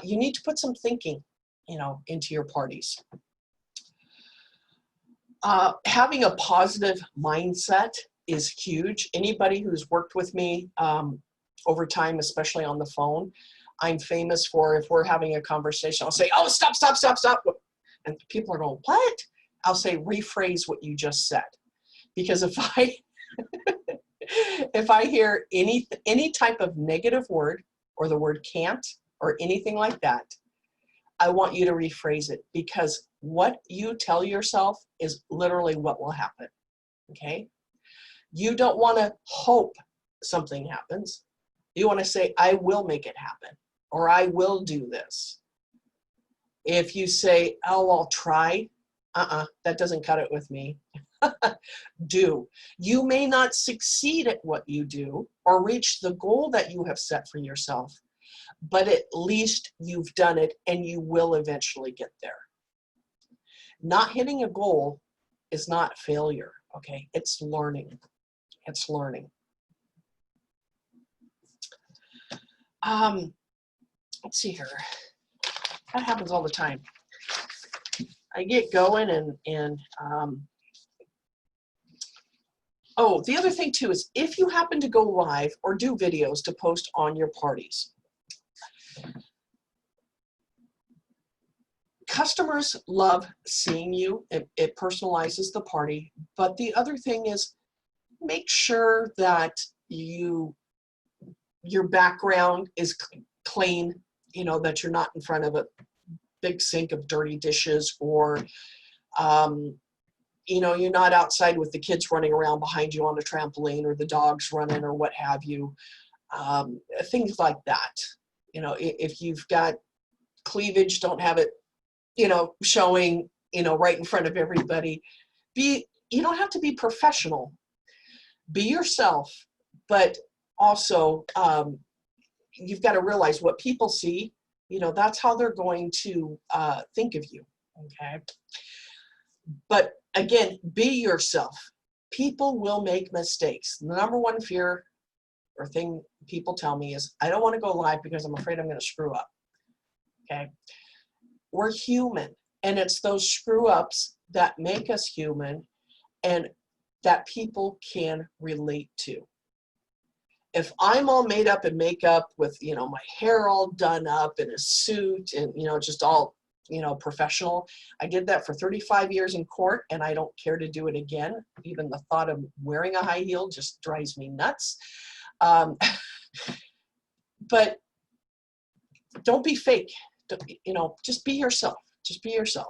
You need to put some thinking, into your parties. Having a positive mindset is huge. Anybody who's worked with me over time, especially on the phone, I'm famous for, if we're having a conversation, I'll say, oh, stop. And people are going, what? I'll say, rephrase what you just said. Because if I hear any type of negative word or the word can't or anything like that, I want you to rephrase it, because what you tell yourself is literally what will happen. Okay? You don't want to hope something happens. You want to say, I will make it happen, or I will do this. If you say, oh, I'll try, that doesn't cut it with me. Do. You may not succeed at what you do or reach the goal that you have set for yourself, but at least you've done it and you will eventually get there. Not hitting a goal is not failure, okay? It's learning. It's learning. Let's see here. That happens all the time. I get going and oh, the other thing too is if you happen to go live or do videos to post on your parties, customers love seeing you. It personalizes the party. But the other thing is, make sure that your background is clean, that you're not in front of a big sink of dirty dishes, or you're not outside with the kids running around behind you on a trampoline, or the dogs running, or what have you. Things like that. If you've got cleavage, don't have it, showing, right in front of everybody. You don't have to be professional. Be yourself, but also you've got to realize what people see, that's how they're going to think of you, okay? But again, be yourself. People will make mistakes. The number one fear or thing people tell me is, I don't want to go live because I'm afraid I'm going to screw up, okay? We're human, and it's those screw-ups that make us human and that people can relate to. If I'm all made up in makeup with, you know, my hair all done up in a suit and, you know, just all, you know, professional. I did that for 35 years in court and I don't care to do it again. Even the thought of wearing a high heel just drives me nuts. But don't be fake. You know, just be yourself. Just be yourself.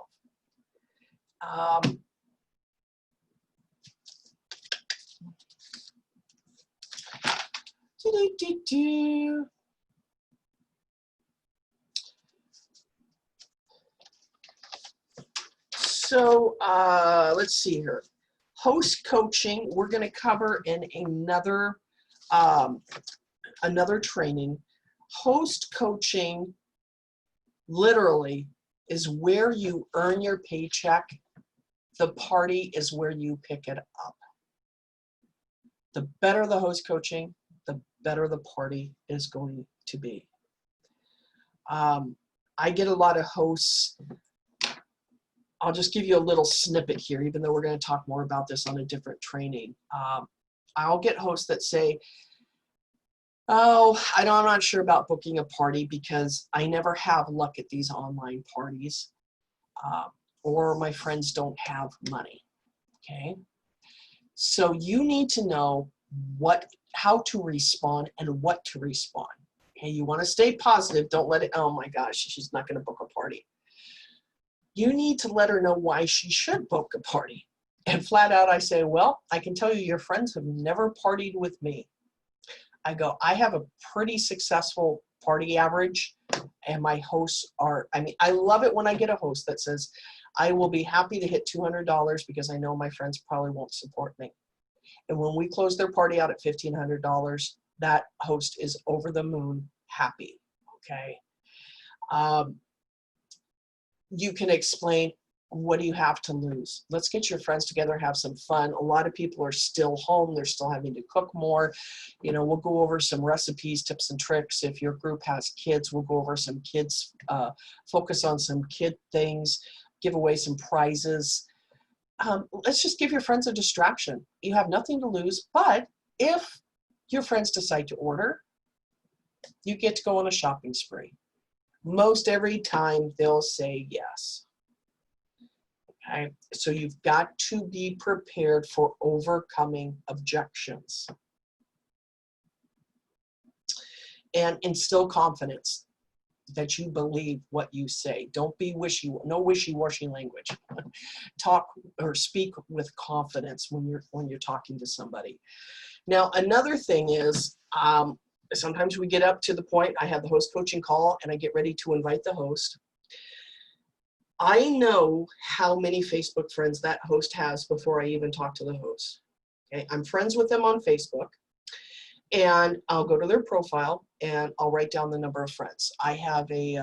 So let's see here. Host coaching, we're going to cover in another training. Host coaching literally is where you earn your paycheck. The party is where you pick it up. The better the host coaching, the better the party is going to be. I get a lot of hosts. I'll just give you a little snippet here, even though we're going to talk more about this on a different training. I'll get hosts that say, oh, I'm not sure about booking a party because I never have luck at these online parties, or my friends don't have money, okay? So you need to know how to respond and what to respond. Okay, you want to stay positive. Don't let it, oh my gosh, she's not going to book a party. You need to let her know why she should book a party. And flat out I say, well, I can tell you your friends have never partied with me. I go, I have a pretty successful party average and my hosts are, I mean, I love it when I get a host that says, I will be happy to hit $200 because I know my friends probably won't support me. And when we close their party out at $1,500, that host is over the moon happy, okay? You can explain, what do you have to lose? Let's get your friends together, have some fun. A lot of people are still home. They're still having to cook more. You know, we'll go over some recipes, tips and tricks. If your group has kids, we'll go over some kids, focus on some kid things, give away some prizes. Let's just give your friends a distraction. You have nothing to lose, but if your friends decide to order, you get to go on a shopping spree. Most every time they'll say yes. Okay, so you've got to be prepared for overcoming objections and instill confidence that you believe what you say. Don't be no wishy-washy language. Talk or speak with confidence when you're talking to somebody. Now, another thing is, sometimes we get up to the point, I have the host coaching call and I get ready to invite the host. I know how many Facebook friends that host has before I even talk to the host. Okay, I'm friends with them on Facebook and I'll go to their profile and I'll write down the number of friends. I have a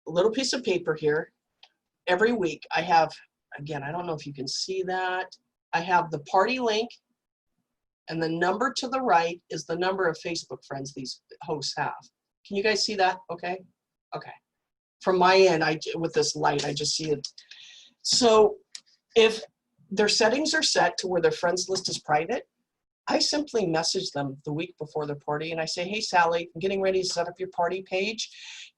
little piece of paper here. Every week I have, again, I don't know if you can see that. I have the party link and the number to the right is the number of Facebook friends these hosts have. Can you guys see that? Okay. Okay. From my end, with this light, I just see it. So if their settings are set to where their friends list is private, I simply message them the week before the party and I say, hey, Sally, I'm getting ready to set up your party page.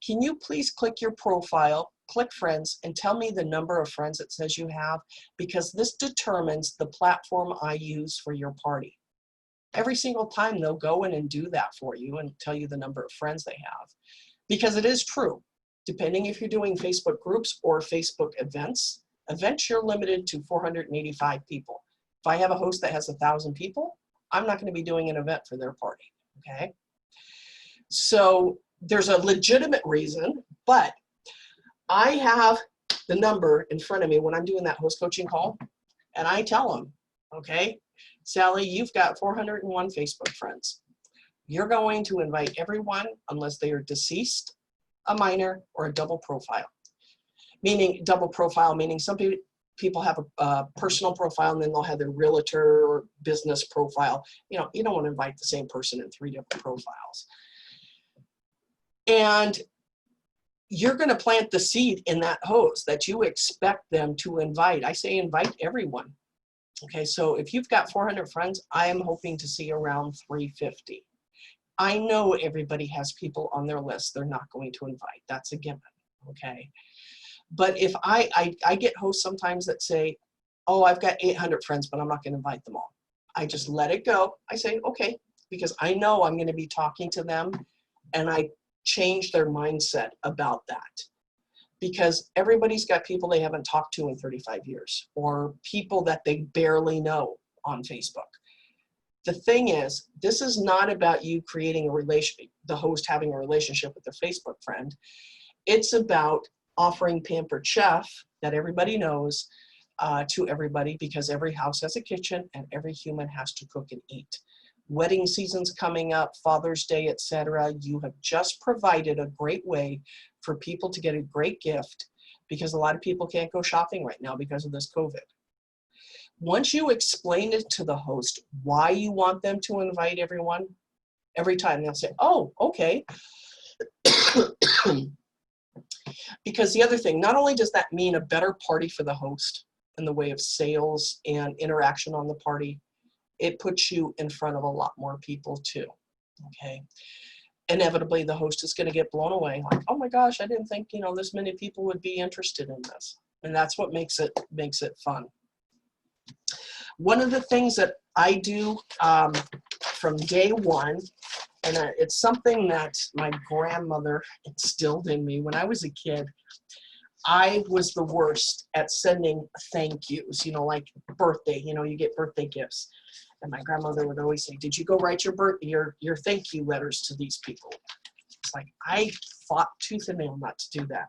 Can you please click your profile, click friends, and tell me the number of friends it says you have, because this determines the platform I use for your party. Every single time they'll go in and do that for you and tell you the number of friends they have, because it is true. Depending if you're doing Facebook groups or Facebook events you're limited to 485 people. If I have a host that has 1,000 people, I'm not going to be doing an event for their party, okay? So there's a legitimate reason, but I have the number in front of me when I'm doing that host coaching call, and I tell them, okay, Sally, you've got 401 Facebook friends. You're going to invite everyone unless they are deceased, a minor, or a double profile. Meaning double profile, meaning some people have a personal profile and then they'll have their realtor or business profile. You know, you don't want to invite the same person in 3 different profiles. And you're going to plant the seed in that host that you expect them to invite. I say invite everyone. Okay, so if you've got 400 friends, I am hoping to see around 350. I know everybody has people on their list they're not going to invite. That's a given, okay? But if I get hosts sometimes that say, oh, I've got 800 friends, but I'm not going to invite them all. I just let it go. I say, okay, because I know I'm going to be talking to them, and I change their mindset about that. Because everybody's got people they haven't talked to in 35 years, or people that they barely know on Facebook. The thing is, this is not about you creating a relationship, the host having a relationship with their Facebook friend. It's about offering Pampered Chef that everybody knows to everybody, because every house has a kitchen and every human has to cook and eat. Wedding season's coming up, Father's Day, etc. You have just provided a great way for people to get a great gift, because a lot of people can't go shopping right now because of this COVID. Once you explain it to the host why you want them to invite everyone, every time they'll say, oh, okay. Because the other thing, not only does that mean a better party for the host in the way of sales and interaction on the party, it puts you in front of a lot more people too, okay? Inevitably, the host is going to get blown away, like, oh my gosh, I didn't think, this many people would be interested in this. And that's what makes it fun. One of the things that I do from day one, and it's something that my grandmother instilled in me when I was a kid. I was the worst at sending thank yous, like birthday, you get birthday gifts. And my grandmother would always say, did you go write your thank you letters to these people? It's like, I fought tooth and nail not to do that.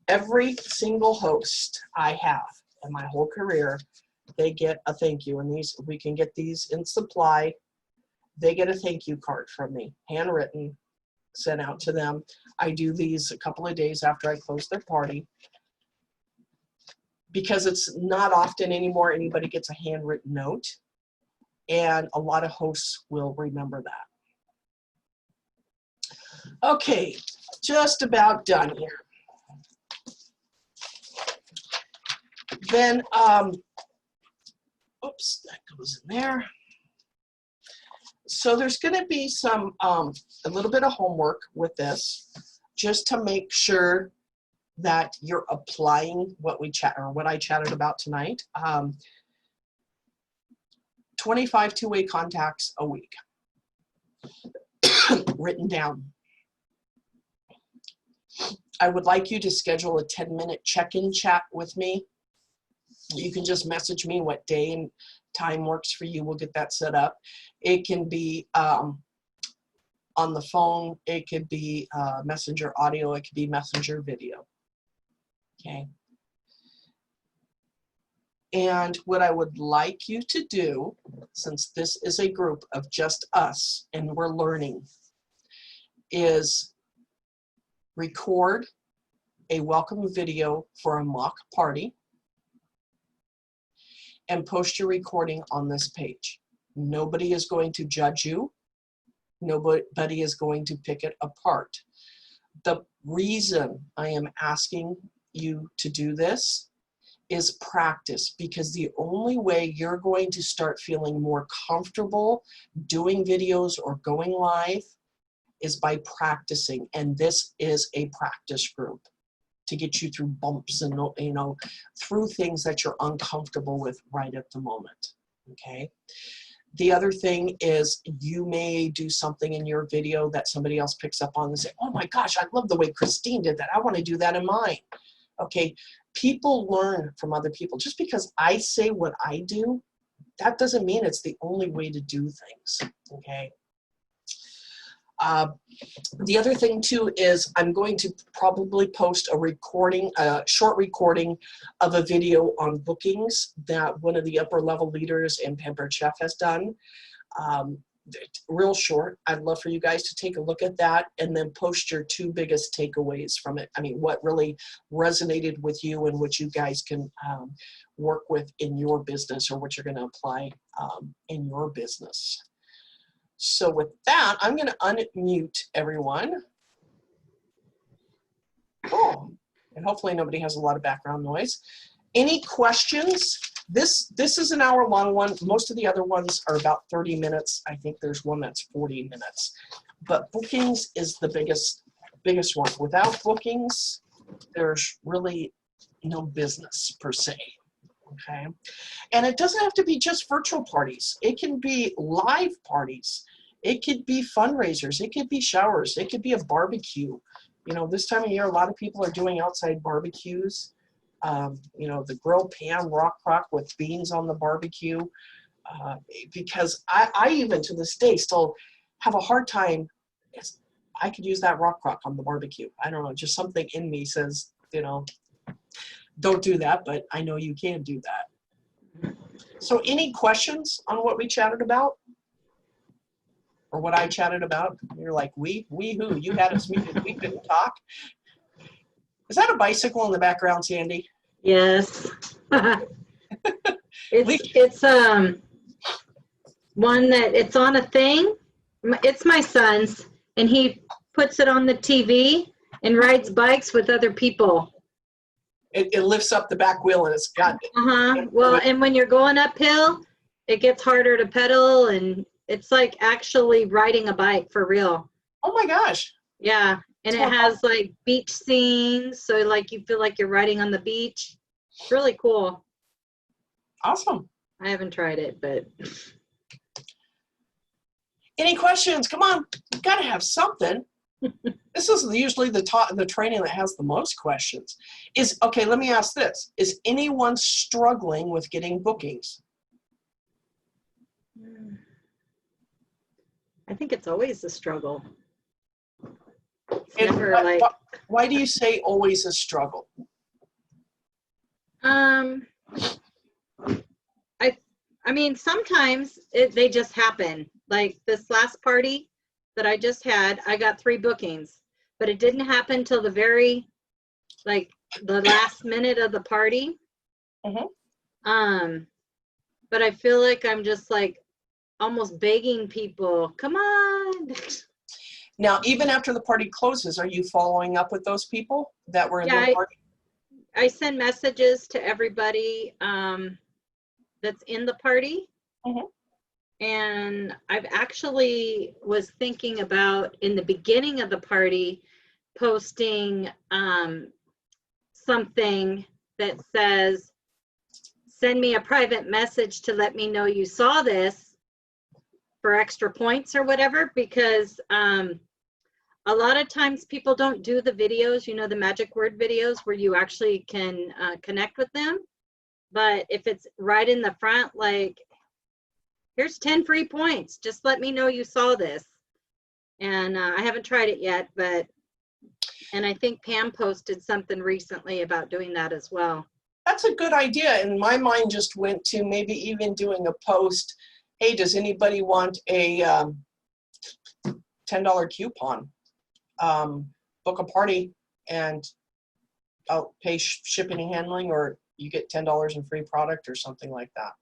Every single host I have in my whole career, they get a thank you. And we can get these in supply. They get a thank you card from me, handwritten, sent out to them. I do these a couple of days after I close their party, because it's not often anymore anybody gets a handwritten note, and a lot of hosts will remember that. Okay, just about done here. Then, oops, that goes in there. So there's going to be some, a little bit of homework with this, just to make sure that you're applying what I chatted about tonight. 25 two-way contacts a week, written down. I would like you to schedule a 10-minute check-in chat with me. You can just message me what day and time works for you. We'll get that set up. It can be on the phone. It could be messenger audio. It could be messenger video. Okay. And what I would like you to do, since this is a group of just us and we're learning, is record a welcome video for a mock party and post your recording on this page. Nobody is going to judge you. Nobody is going to pick it apart. The reason I am asking you to do this is practice, because the only way you're going to start feeling more comfortable doing videos or going live is by practicing. And this is a practice group to get you through bumps and, through things that you're uncomfortable with right at the moment, okay? The other thing is, you may do something in your video that somebody else picks up on and say, oh my gosh, I love the way Christine did that. I want to do that in mine. Okay, people learn from other people. Just because I say what I do, that doesn't mean it's the only way to do things, okay? The other thing too is I'm going to probably post a recording, a short recording of a video on bookings that one of the upper level leaders in Pampered Chef has done. Real short. I'd love for you guys to take a look at that and then post your 2 biggest takeaways from it. I mean, what really resonated with you and what you guys can work with in your business, or what you're going to apply in your business. So with that, I'm going to unmute everyone. Oh, and hopefully nobody has a lot of background noise. Any questions This is an hour-long one. Most of the other ones are about 30 minutes. I think there's one that's 40 minutes. But bookings is the biggest one. Without bookings, there's really no business per se. Okay, and it doesn't have to be just virtual parties. It can be live parties. It could be fundraisers. It could be showers. It could be a barbecue. You know, this time of year, a lot of people are doing outside barbecues. You know, the grill pan rock crock with beans on the barbecue. Because I even to this day still have a hard time. I could use that rock crock on the barbecue. I don't know, just something in me says, you know, don't do that, but I know you can do that. So any questions on what we chatted about? Or what I chatted about? You're like, we who? You had us muted, we couldn't talk? Is that a bicycle in the background, Sandy? Yes. It's one that it's on a thing. It's my son's, and he puts it on the TV and rides bikes with other people. It lifts up the back wheel and it's got Well, and when you're going uphill, it gets harder to pedal, and it's like actually riding a bike for real. Oh my gosh. Yeah, and it has like beach scenes, so like you feel like you're riding on the beach. It's really cool. Awesome. I haven't tried it, but. Any questions? Come on, you've got to have something. This is usually the training that has the most questions. Okay, let me ask this. Is anyone struggling with getting bookings? I think it's always a struggle. It's And never like. Why do you say always a struggle? I mean, sometimes they just happen. Like this last party that I just had, I got 3 bookings, but it didn't happen till the last minute of the party. But I feel like I'm just like almost begging people, come on. Now, even after the party closes, are you following up with those people that were in the party? I send messages to everybody that's in the party. And I've actually was thinking about in the beginning of the party posting something that says, send me a private message to let me know you saw this for extra points or whatever, because a lot of times people don't do the videos, you know, the magic word videos where you actually can connect with them. But if it's right in the front, like, here's 10 free points, just let me know you saw this. And I haven't tried it yet, and I think Pam posted something recently about doing that as well. That's a good idea. And my mind just went to maybe even doing a post. Hey, does anybody want a $10 coupon? Book a party and I'll pay shipping and handling, or you get $10 in free product or something like that.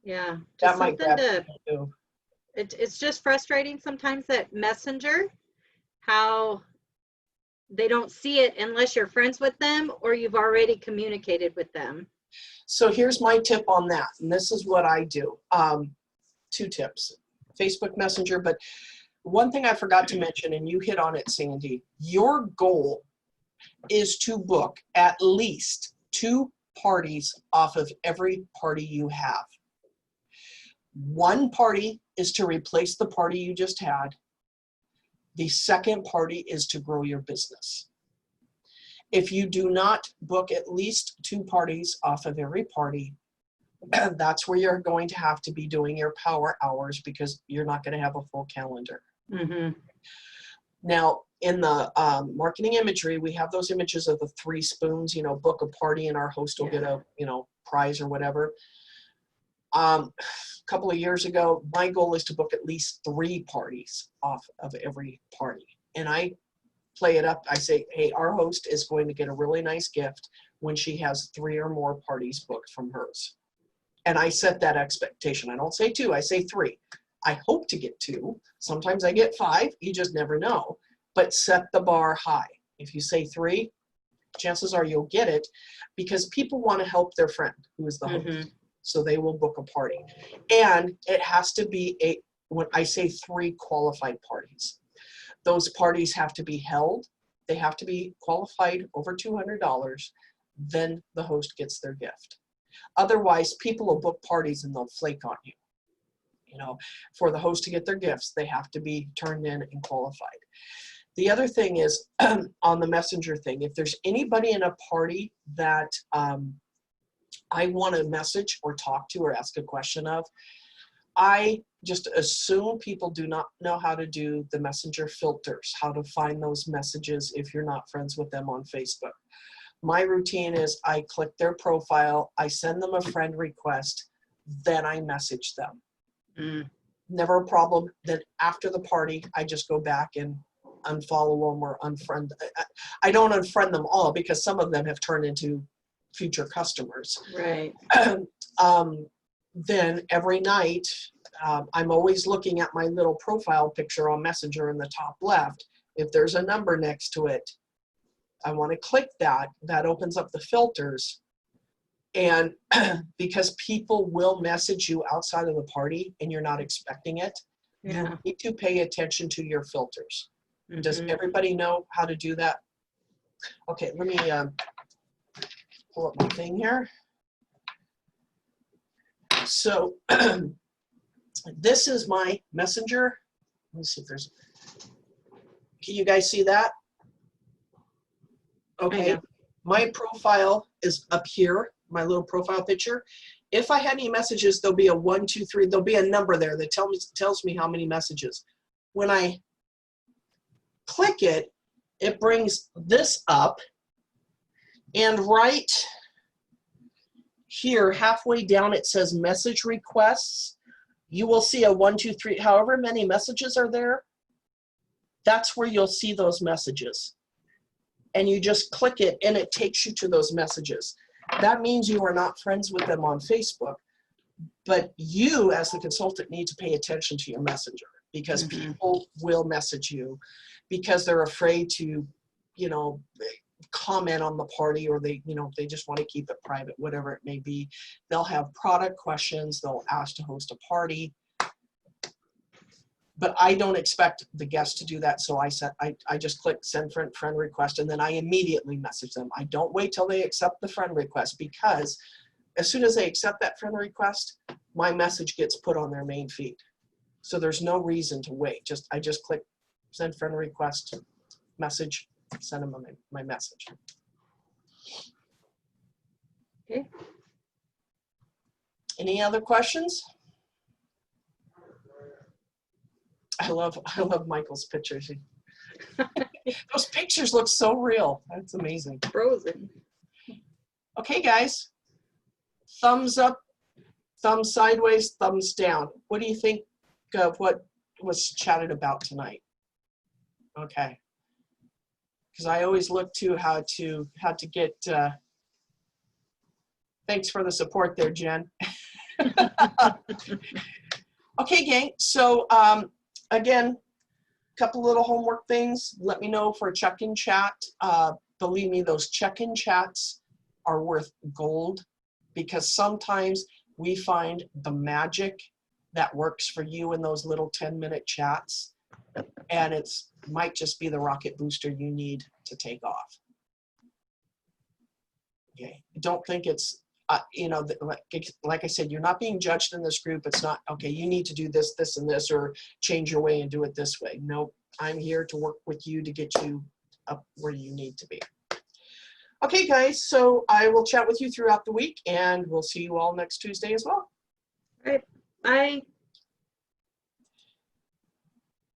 Yeah, That might grab people too. It's just frustrating sometimes that Messenger, how they don't see it unless you're friends with them or you've already communicated with them. So here's my tip on that, and this is what I do. 2 tips. Facebook Messenger, but one thing I forgot to mention, and you hit on it, Sandy, your goal is to book at least 2 parties off of every party you have. 1 party is to replace the party you just had. The second party is to grow your business. If you do not book at least 2 parties off of every party, that's where you're going to have to be doing your power hours, because you're not going to have a full calendar. Now, in the marketing imagery, we have those images of the 3 spoons, you know, book a party and our host will get a, you know, prize or whatever. A couple of years ago, my goal is to book at least 3 parties off of every party. And I play it up. I say, hey, our host is going to get a really nice gift when she has 3 or more parties booked from hers. And I set that expectation. I don't say 2, I say 3. I hope to get 2. Sometimes I get 5. You just never know. But set the bar high. If you say 3, chances are you'll get it because people want to help their friend who is the host. Mhm. So they will book a party. And it has to be when I say 3 qualified parties, those parties have to be held. They have to be qualified over $200. Then the host gets their gift. Otherwise, people will book parties and they'll flake on you. You know, for the host to get their gifts, they have to be turned in and qualified. The other thing is on the messenger thing, if there's anybody in a party that I want to message or talk to or ask a question of, I just assume people do not know how to do the messenger filters, how to find those messages if you're not friends with them on Facebook. My routine is I click their profile, I send them a friend request, then I message them. Mm. Never a problem. Then after the party, I just go back and unfollow them or unfriend. I don't unfriend them all because some of them have turned into future customers. Right. Then every night, I'm always looking at my little profile picture on Messenger in the top left. If there's a number next to it, I want to click that. That opens up the filters. And because people will message you outside of the party and you're not expecting it, Yeah. you need to pay attention to your filters. Does Mhm. everybody know how to do that? Okay, let me pull up my thing here. So this is my messenger. Let me see if there's, can you guys see that? Okay, Yeah. my profile is up here, my little profile picture. If I had any messages, there'll be a 1, 2, 3, there'll be a number there that tells me how many messages. When I click it, it brings this up, and right here, halfway down, it says message requests. You will see a 1, 2, 3, however many messages are there, that's where you'll see those messages. And you just click it and it takes you to those messages. That means you are not friends with them on Facebook, but you as the consultant need to pay attention to your messenger because people will message you because they're afraid to, you know, comment on the party, or they, you know, they just want to keep it private, whatever it may be. They'll have product questions, they'll ask to host a party. But I don't expect the guest to do that, so I just click send friend request, and then I immediately message them. I don't wait till they accept the friend request, because as soon as they accept that friend request, my message gets put on their main feed. So there's no reason to wait. I just click send friend request, message, send them my message. Okay. Any other questions? I love Michael's pictures. Those pictures look so real. That's amazing. Frozen. Okay, guys. Thumbs up, thumbs sideways, thumbs down. What do you think of what was chatted about tonight? Okay. Because I always look to how to get. Thanks for the support there, Jen. Okay, gang. So again, a couple little homework things. Let me know for a check-in chat. Believe me, those check-in chats are worth gold, because sometimes we find the magic that works for you in those little 10-minute chats, and it's might just be the rocket booster you need to take off. Okay, don't think it's you know, like I said, you're not being judged in this group. It's not, okay, you need to do this, this, and this, or change your way and do it this way. Nope, I'm here to work with you to get you up where you need to be. Okay, guys, so I will chat with you throughout the week, and we'll see you all next Tuesday as well. All right. Bye.